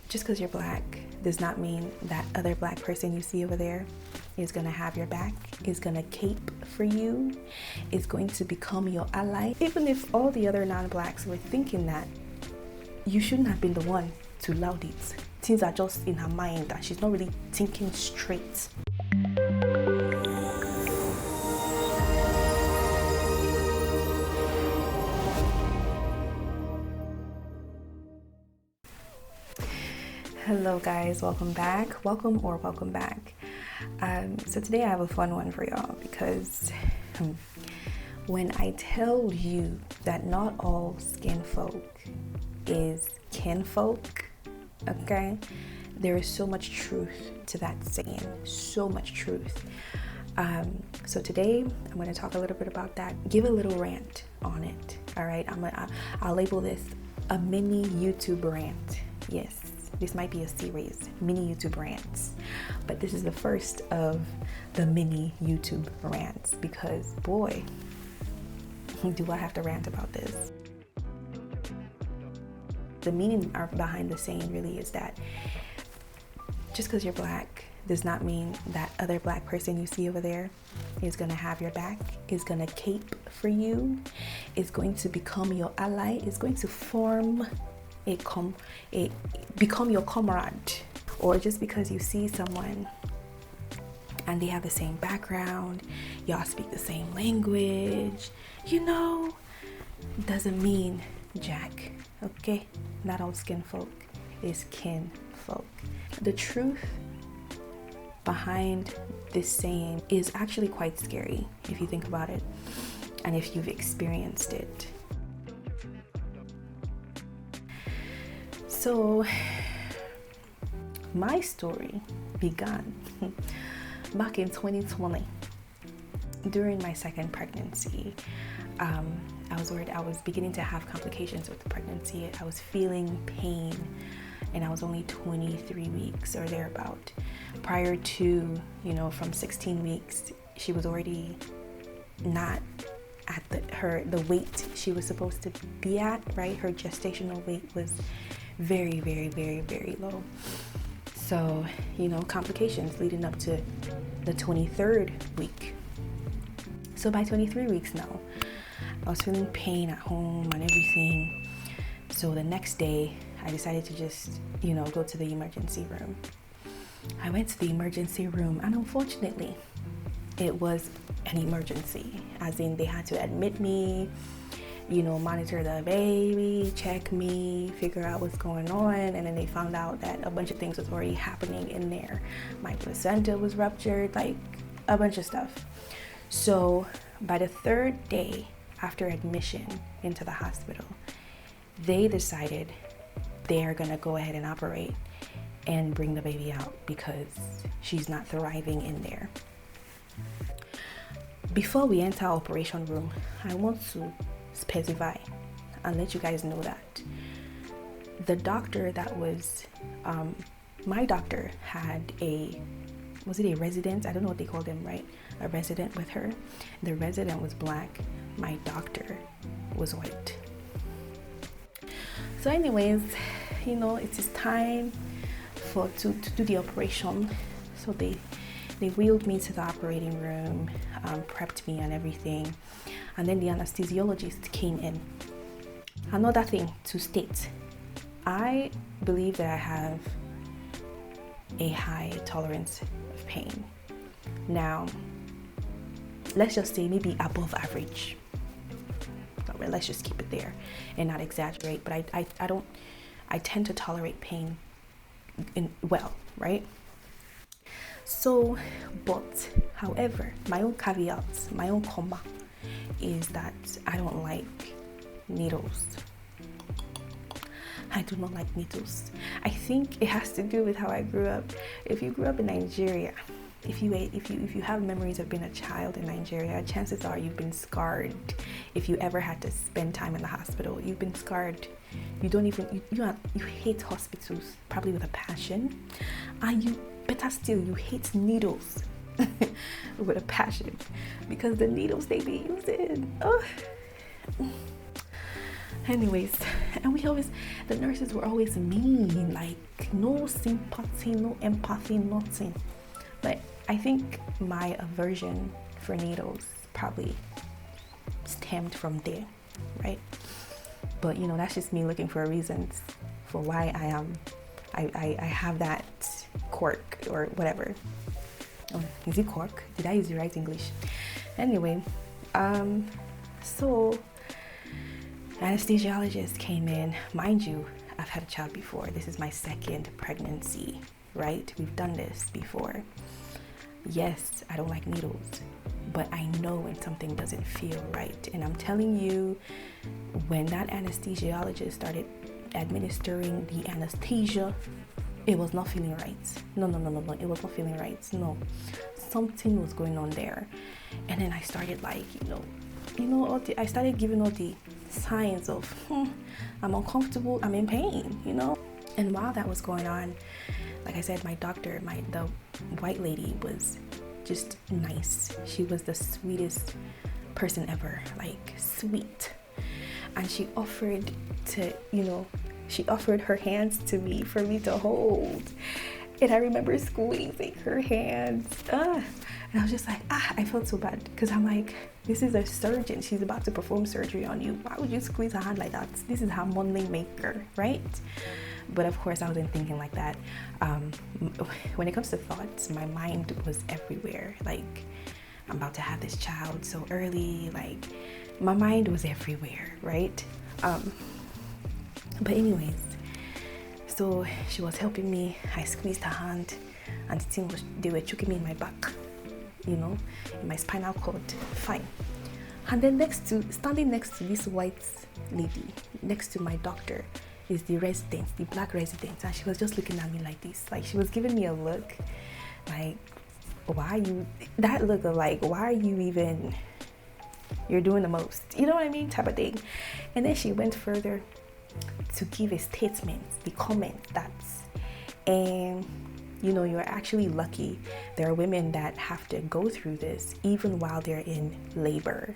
just because you're black does not mean that other black person you see over there is gonna have your back, is gonna cape for you, is going to become your ally. Even if all the other non-blacks were thinking that, you shouldn't have been the one to allow these. Things are just in her mind that she's not really thinking straight. Hello guys, welcome back. Welcome back. So today I have a fun one for y'all because when I tell you that not all skin folk is kinfolk, okay, there is so much truth to that saying, so much truth. So today I'm going to talk a little bit about that, give a little rant on it. All right, I'll label this a mini YouTube rant. Yes, this might be a series, mini YouTube rants, but this is the first of the mini YouTube rants because boy, do I have to rant about this. The meaning behind the saying really is that just because you're black does not mean that other black person you see over there is going to have your back, is going to cape for you, is going to become your ally, is going to become your comrade. Or just because you see someone and they have the same background, y'all speak the same language, doesn't mean jack. Okay, not all skin folk is kin folk. The truth behind this saying is actually quite scary if you think about it and if you've experienced it. So my story began back in 2020 during my second pregnancy. I was worried. I was beginning to have complications with the pregnancy. I was feeling pain and I was only 23 weeks or thereabout. Prior to, from 16 weeks, she was already not at the weight she was supposed to be at, right? Her gestational weight was very, very, very, very low. So, complications leading up to the 23rd week. So by 23 weeks now, I was feeling pain at home and everything. So the next day, I decided to just, go to the emergency room. I went to the emergency room and unfortunately, it was an emergency. As in they had to admit me, monitor the baby, check me, figure out what's going on. And then they found out that a bunch of things was already happening in there. My placenta was ruptured, like a bunch of stuff. So by the third day after admission into the hospital, they decided they are gonna go ahead and operate and bring the baby out because she's not thriving in there. Before we enter our operation room, I want to specify and let you guys know that the doctor that was my doctor had was it a resident? I don't know what they called him, right? A resident with her. The resident was black. My doctor was white. So anyways, it is time to do the operation. So they wheeled me to the operating room, prepped me and everything. And then the anesthesiologist came in. Another thing to state, I believe that I have a high tolerance of pain. Now, let's just say maybe above average. Let's just keep it there and not exaggerate. But I tend to tolerate pain well, right? So, but however, my own caveats, my own comma is that I don't like needles. I do not like needles. I think it has to do with how I grew up. If you grew up in Nigeria, if you have memories of being a child in Nigeria, chances are you've been scarred. If you ever had to spend time in the hospital, you've been scarred. You hate hospitals, probably with a passion, and you better still, you hate needles with a passion because the needles they be using. Oh. Anyways, and the nurses were always mean, like no sympathy, no empathy, nothing. But I think my aversion for needles probably stemmed from there, right? But that's just me looking for reasons for why I have that quirk or whatever. Oh, is it quirk? Did I use the right English? Anyway, so anesthesiologist came in. Mind you, I've had a child before. This is my second pregnancy, right? We've done this before. Yes, I don't like needles, but I know when something doesn't feel right. And I'm telling you, when that anesthesiologist started administering the anesthesia, it was not feeling right. No, it was not feeling right. No, something was going on there. And then I started I started giving all the signs of, I'm uncomfortable, I'm in pain, And while that was going on, like I said, my doctor, the white lady was just nice. She was the sweetest person ever, like sweet. And she offered her hands to me for me to hold. And I remember squeezing her hands. And I was just like, I felt so bad because I'm like, this is a surgeon. She's about to perform surgery on you. Why would you squeeze her hand like that? This is her money maker, right? But of course, I wasn't thinking like that. When it comes to thoughts, my mind was everywhere. Like, I'm about to have this child so early. Like, my mind was everywhere, right? But anyways, so she was helping me. I squeezed her hand, and they were choking me in my back, in my spinal cord. Fine. And then standing next to this white lady, next to my doctor, is the black resident, and she was just looking at me like this. Like, she was giving me a look, like, that look of like, why are you even, you're doing the most, you know what I mean, type of thing. And then she went further to give a statement, the comment and you're actually lucky. There are women that have to go through this even while they're in labor,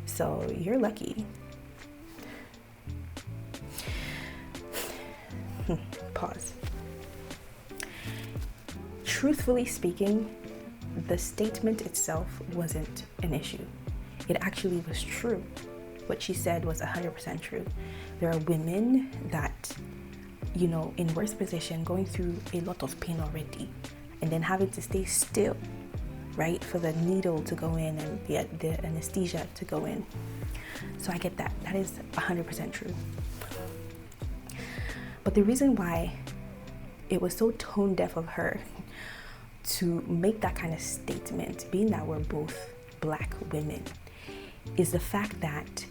so you're lucky. Pause. Truthfully speaking, the statement itself wasn't an issue. It actually was true. What she said was 100% true. There are women that, in worse position, going through a lot of pain already, and then having to stay still, right, for the needle to go in and the anesthesia to go in. So I get that. That is 100% true. But the reason why it was so tone deaf of her to make that kind of statement, being that we're both black women, is the fact that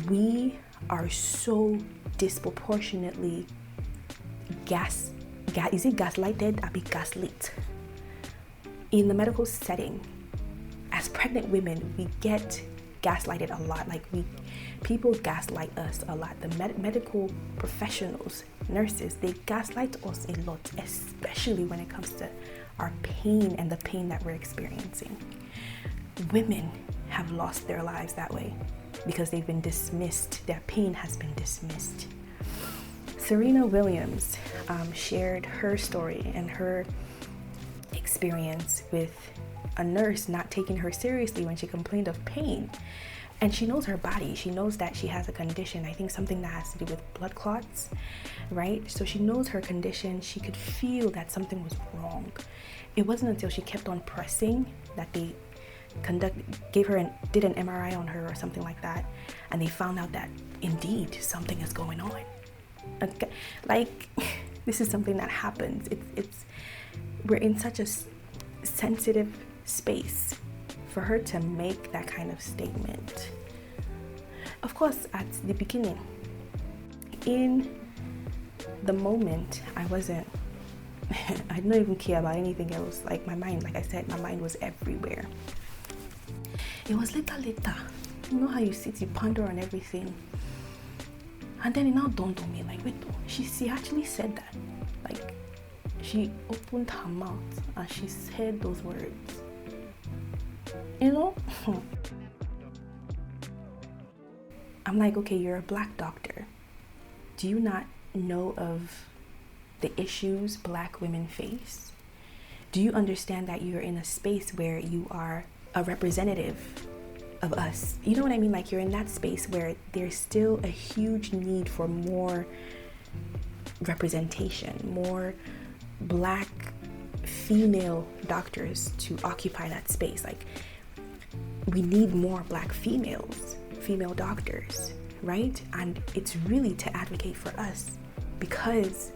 we are so disproportionately gaslighted? I be gaslit. In the medical setting, as pregnant women, we get gaslighted a lot. Like, people gaslight us a lot. The medical professionals, nurses, they gaslight us a lot, especially when it comes to our pain and the pain that we're experiencing. Women have lost their lives that way because they've been dismissed. Their pain has been dismissed. Serena Williams shared her story and her experience with a nurse not taking her seriously when she complained of pain. And she knows her body. She knows that she has a condition, I think something that has to do with blood clots, right? So she knows her condition. She could feel that something was wrong. It wasn't until she kept on pressing that they did an MRI on her or something like that, and they found out that indeed something is going on. Okay. Like, this is something that happens. We're in such a sensitive space for her to make that kind of statement. Of course, at the beginning, in the moment, I didn't even care about anything else. Like, my mind, like I said, my mind was everywhere. It was later. You know how you sit, you ponder on everything. And then it now dawned on me, like, wait, she actually said that. Like, she opened her mouth and she said those words. I'm like, okay, you're a Black doctor. Do you not know of the issues Black women face? Do you understand that you're in a space where you are a representative of us? You know what I mean? Like, you're in that space where there's still a huge need for more representation, more Black female doctors to occupy that space. Like, we need more Black females, female doctors, right? And it's really to advocate for us, because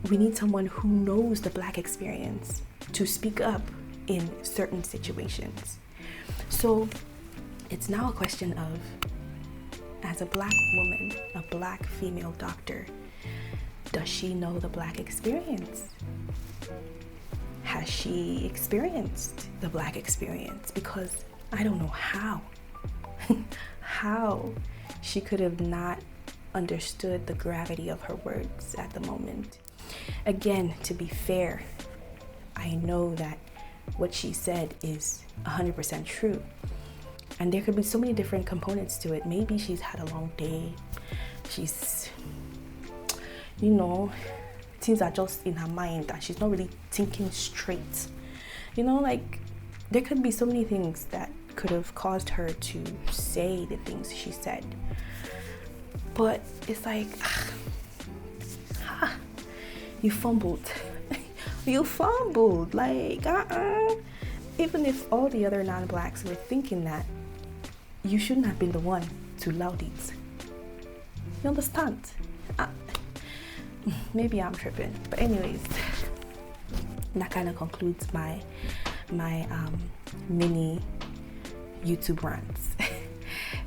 we need someone who knows the Black experience to speak up in certain situations. So it's now a question of, as a Black woman, a Black female doctor, does she know the Black experience? Has she experienced the Black experience? Because I don't know how she could have not understood the gravity of her words at the moment. Again, to be fair, I know that what she said is 100% true. And there could be so many different components to it. Maybe she's had a long day. She's, things are just in her mind and she's not really thinking straight. Like, there could be so many things that could have caused her to say the things she said. But it's like, you fumbled. You fumbled. Like, even if all the other non-Blacks were thinking that, you shouldn't have been the one to loud it. You understand? Maybe I'm tripping. But anyways, that kind of concludes my mini YouTube rants.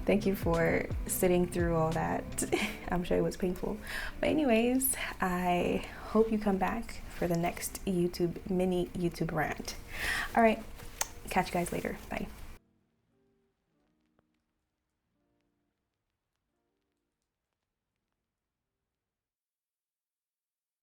Thank you for sitting through all that. I'm sure it was painful. But anyways, I hope you come back for the next mini YouTube rant. All right, catch you guys later. Bye.